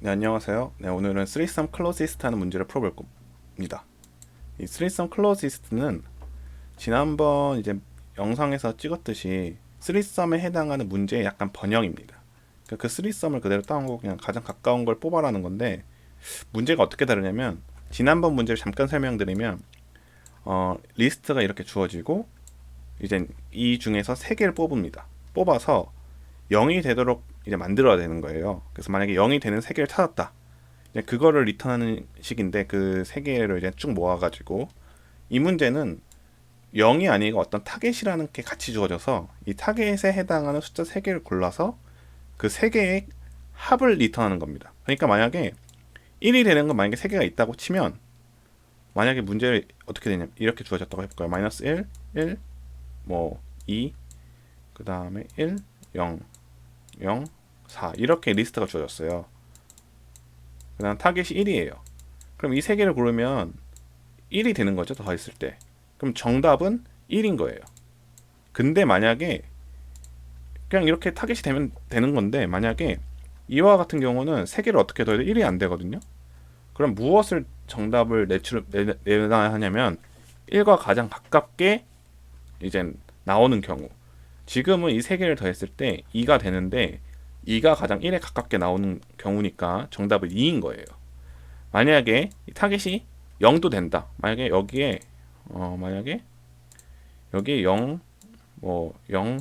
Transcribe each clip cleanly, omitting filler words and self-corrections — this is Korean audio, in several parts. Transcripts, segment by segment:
네, 안녕하세요. 네, 오늘은 threesome closest 하는 문제를 풀어볼 겁니다. 이 threesome closest는 지난번 이제 영상에서 찍었듯이 threesome에 해당하는 문제의 약간 번역입니다. 그러니까 그 threesome을 그대로 따오고 그냥 가장 가까운 걸 뽑아라는 건데, 문제가 어떻게 다르냐면 지난번 문제를 잠깐 설명드리면 리스트가 이렇게 주어지고 이제 이 중에서 세 개를 뽑습니다. 뽑아서 0이 되도록 이제 만들어야 되는 거예요. 그래서 만약에 0이 되는 세 개를 찾았다. 이제 그거를 리턴하는 식인데 그 세 개를 이제 쭉 모아가지고 이 문제는 0이 아니고 어떤 타겟이라는 게 같이 주어져서 이 타겟에 해당하는 숫자 3개를 골라서 그 3개의 합을 리턴하는 겁니다. 그러니까 만약에 1이 되는 건 만약에 3개가 있다고 치면 만약에 문제를 어떻게 되냐면 이렇게 주어졌다고 해볼까요? 마이너스 1, 1, 뭐 2, 그 다음에 1, 0, 0, 4 이렇게 리스트가 주어졌어요. 그 다음 타겟이 1이에요. 그럼 이 3개를 고르면 1이 되는 거죠. 더 있을 때. 그럼 정답은 1인 거예요. 근데 만약에 그냥 이렇게 타겟이 되면 되는 건데 만약에 이와 같은 경우는 3개를 어떻게 더해도 1이 안 되거든요. 그럼 무엇을 정답을 내놔야 하냐면 1과 가장 가깝게 이제 나오는 경우. 지금은 이 3개를 더했을 때 2가 되는데 2가 가장 1에 가깝게 나오는 경우니까 정답은 2인 거예요. 만약에 타겟이 0도 된다. 만약에 여기에 0, 뭐 0,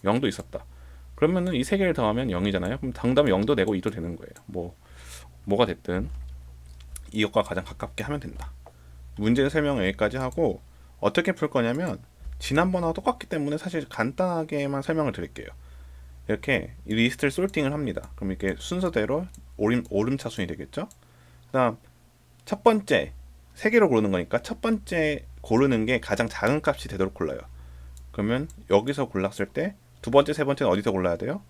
0도 있었다. 그러면은 이 세 개를 더하면 0이잖아요. 그럼 정답은 0도 되고 2도 되는 거예요. 뭐가 됐든 이것과 가장 가깝게 하면 된다. 문제 설명은 여기까지 하고 어떻게 풀 거냐면 지난번하고 똑같기 때문에 사실 간단하게만 설명을 드릴게요. 이렇게 이 리스트를 솔팅을 합니다. 그럼 이렇게 순서대로 오름차순이 되겠죠. 그다음 첫 번째 세 개로 고르는 거니까 첫 번째 고르는 게 가장 작은 값이 되도록 골라요. 그러면 여기서 골랐을 때 두 번째, 세 번째는 어디서 골라야 돼요?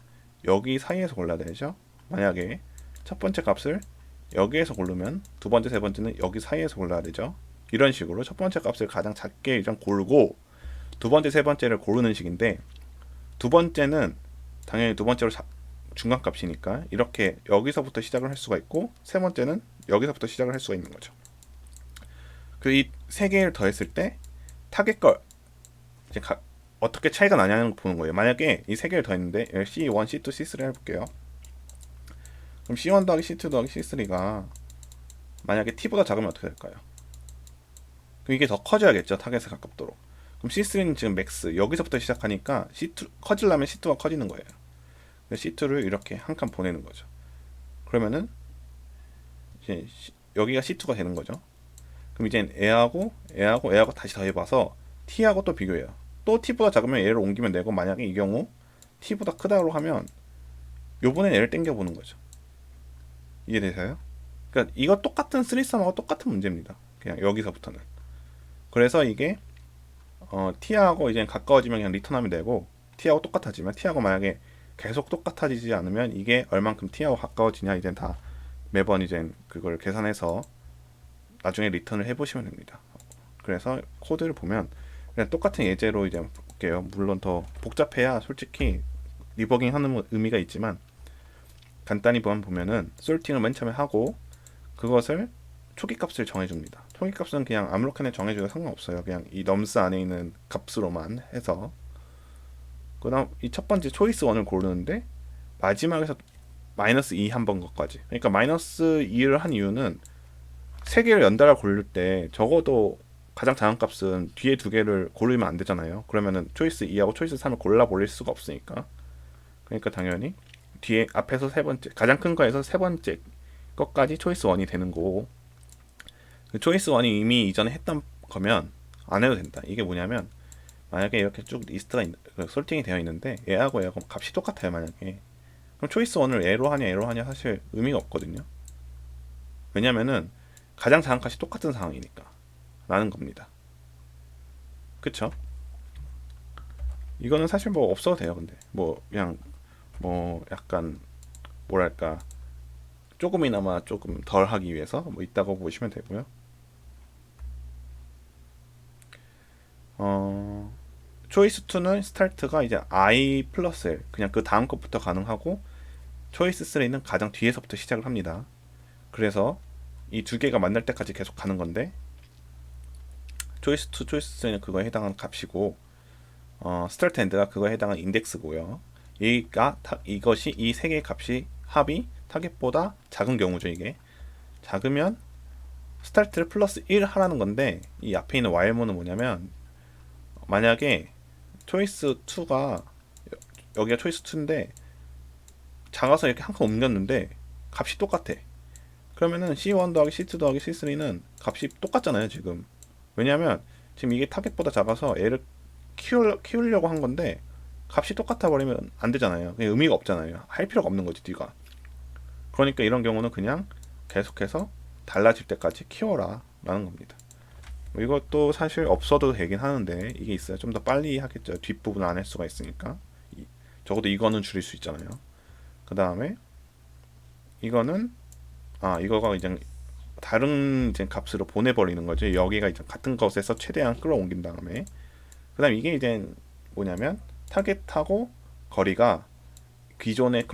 여기 사이에서 골라야 되죠. 만약에 첫 번째 값을 여기에서 고르면 두 번째, 세 번째는 여기 사이에서 골라야 되죠. 이런 식으로 첫 번째 값을 가장 작게 일단 고르고 두 번째, 세 번째를 고르는 식인데 두 번째는 당연히 두 번째로 중간 값이니까 이렇게 여기서부터 시작을 할 수가 있고 세 번째는 여기서부터 시작을 할 수가 있는 거죠. 그 이 세 개를 더했을 때 타겟 걸 이제 어떻게 차이가 나냐는 걸 보는 거예요. 만약에 이 세 개를 더했는데 C1, C2, C3 해볼게요. 그럼 C1 더하기 C2 더하기 C3가 만약에 T보다 작으면 어떻게 될까요? 그럼 이게 더 커져야겠죠. 타겟에 가깝도록. 그럼 C3는 지금 맥스 여기서부터 시작하니까 C2 커지려면 C2가 커지는 거예요. C2를 이렇게 한 칸 보내는 거죠. 그러면은 이제 여기가 C2가 되는 거죠. 그럼 이제 얘하고 다시 더해봐서 T하고 또 비교해요. 또 T보다 작으면 얘를 옮기면 되고 만약에 이 경우 T보다 크다고 하면 요번엔 얘를 땡겨보는 거죠. 이해되세요? 그러니까 이거 똑같은 3썸하고 똑같은 문제입니다. 그냥 여기서부터는. 그래서 이게 T하고 이제 가까워지면 그냥 리턴하면 되고 T하고 똑같아지면 T하고 만약에 계속 똑같아지지 않으면 이게 얼만큼 T하고 가까워지냐 이제 다 매번 이제 그걸 계산해서 나중에 리턴을 해보시면 됩니다. 그래서 코드를 보면 그냥 똑같은 예제로 이제 볼게요. 물론 더 복잡해야 솔직히 리버깅 하는 의미가 있지만 간단히 보면은 솔팅을 맨 처음에 하고 그것을 초기 값을 정해줍니다. 초기 값은 그냥 아무렇게나 정해줘도 상관없어요. 그냥 이 넘스 안에 있는 값으로만 해서 그 다음 이 첫 번째 초이스 1을 고르는데 마지막에서 마이너스 2 한 번 것까지 그러니까 마이너스 2를 한 이유는 세 개를 연달아 고를 때 적어도 가장 작은 값은 뒤에 두 개를 고르면 안 되잖아요. 그러면은 초이스 2하고 초이스 3을 골라 버릴 수가 없으니까. 그러니까 당연히 뒤에 앞에서 세 번째 가장 큰 거에서 세 번째 것까지 초이스 1이 되는 거고 그 초이스 1이 이미 이전에 했던 거면 안 해도 된다. 이게 뭐냐면 만약에 이렇게 쭉 리스트가 솔팅이 되어 있는데 얘하고 값이 똑같아요. 만약에 그럼 초이스 1을 얘로 하냐 사실 의미가 없거든요. 왜냐면은 가장 작은 값이 똑같은 상황이니까 라는 겁니다. 그쵸? 이거는 사실 뭐 없어도 돼요. 근데 뭐 그냥 뭐 약간 뭐랄까 조금이나마 조금 덜 하기 위해서 뭐 있다고 보시면 되고요. 어 초이스 2는 스타트가 이제 I 플러스 L 그냥 그 다음 것부터 가능하고 초이스 3는 가장 뒤에서부터 시작을 합니다. 그래서 이 두 개가 만날 때까지 계속 가는 건데 choice2, choice3는 그거에 해당하는 값이고 start and가 그거에 해당하는 인덱스고요. 이것이 이 세 개의 값이 합이 타겟보다 작은 경우죠. 이게 작으면 스타트를 플러스 1 하라는 건데 이 앞에 있는 while모는 뭐냐면 만약에 초이스 2가 여기가 초이스 2인데 작아서 이렇게 한 칸 옮겼는데 값이 똑같아. 그러면은 C1 더하기 C2 더하기 C3는 값이 똑같잖아요. 지금 왜냐하면 지금 이게 타겟보다 작아서 얘를 키우려고 한 건데 값이 똑같아 버리면 안 되잖아요. 그냥 의미가 없잖아요. 할 필요가 없는 거지 뒤가. 그러니까 이런 경우는 그냥 계속해서 달라질 때까지 키워라 라는 겁니다. 이것도 사실 없어도 되긴 하는데 이게 있어야 좀 더 빨리 하겠죠. 뒷부분 안 할 수가 있으니까. 적어도 이거는 줄일 수 있잖아요. 그 다음에 이거는 이거가 이제 다른 이제 값으로 보내버리는 거죠. 여기가 이제 같은 것에서 최대한 끌어옮긴 다음에 그 다음 이게 이제 뭐냐면 타겟하고 거리가 기존의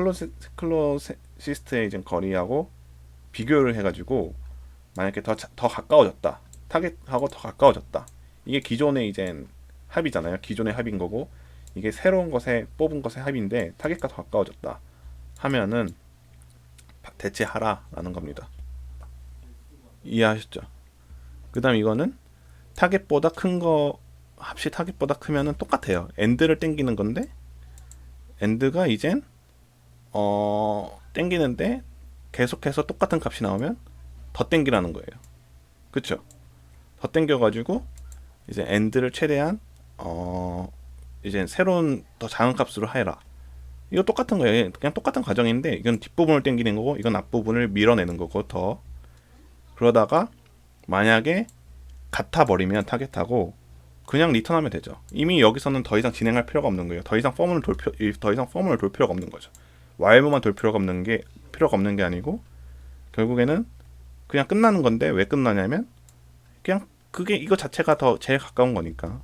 클로시스트의 이제 거리하고 비교를 해가지고 만약에 더 가까워졌다. 타겟하고 더 가까워졌다. 이게 기존의 이제 합이잖아요. 기존의 합인 거고 이게 새로운 것에 뽑은 것의 합인데 타겟과 더 가까워졌다 하면은 대체하라라는 겁니다. 이해하셨죠? 그 다음 이거는 타겟보다 큰 거 합이 타겟보다 크면은 똑같아요. 엔드를 땡기는 건데 엔드가 이젠 땡기는데 계속해서 똑같은 값이 나오면 더 땡기라는 거예요. 그쵸? 더 땡겨가지고 이제 엔드를 최대한 이제 새로운 더 작은 값으로 해라. 이거 똑같은 거예요. 그냥 똑같은 과정인데 이건 뒷부분을 땡기는 거고 이건 앞부분을 밀어내는 거고 더 그러다가 만약에 같아 버리면 타겟하고 그냥 리턴하면 되죠. 이미 여기서는 더 이상 진행할 필요가 없는 거예요. 더 이상 포문을 돌 필요가 없는 거죠. while만 돌 필요가 없는 게 아니고 결국에는 그냥 끝나는 건데 왜 끝나냐면 그냥 그게 이거 자체가 더 제일 가까운 거니까.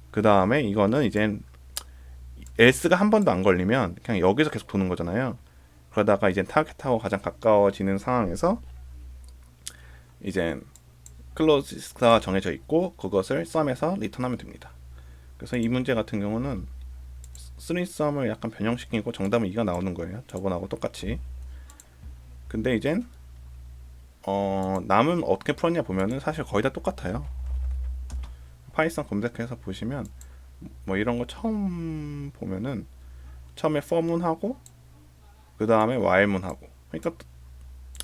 그 다음에 이거는 이제 else가 한 번도 안 걸리면 그냥 여기서 계속 도는 거잖아요. 그러다가 이제 타겟하고 가장 가까워지는 상황에서 이제 클로즈가 정해져 있고 그것을 썸에서 리턴하면 됩니다. 그래서 이 문제 같은 경우는 3썸을 약간 변형시키고 정답은 2가 나오는 거예요. 저번하고 똑같이. 근데 이젠 남은 어떻게 풀었냐 보면은 사실 거의 다 똑같아요. 파이썬 검색해서 보시면 뭐 이런 거 처음 보면은 처음에 for문하고 그 다음에 while문하고 그러니까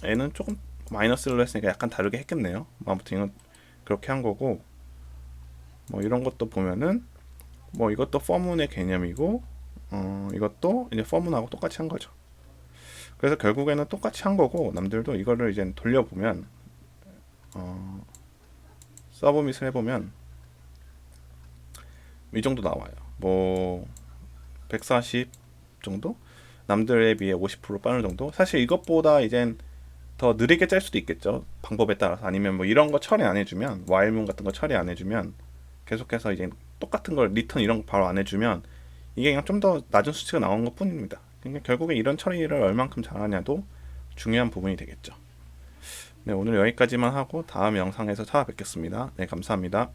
얘는 조금 마이너스를 했으니까 약간 다르게 했겠네요. 아무튼 이건 그렇게 한 거고 뭐 이런 것도 보면은 뭐 이것도 for문의 개념이고 이것도 이제 for문하고 똑같이 한 거죠. 그래서 결국에는 똑같이 한 거고 남들도 이거를 이제 돌려보면 서브밋을 해보면 이 정도 나와요. 뭐 140 정도? 남들에 비해 50% 빠른 정도? 사실 이것보다 이젠 더 느리게 짤 수도 있겠죠. 방법에 따라서. 아니면 뭐 이런 거 처리 안 해주면 while문 같은 거 처리 안 해주면 계속해서 이제 똑같은 걸 리턴 이런 거 바로 안 해주면 이게 그냥 좀 더 낮은 수치가 나오는 것 뿐입니다. 그러니까 결국에 이런 처리를 얼만큼 잘하냐도 중요한 부분이 되겠죠. 네, 오늘 여기까지만 하고 다음 영상에서 찾아뵙겠습니다. 네, 감사합니다.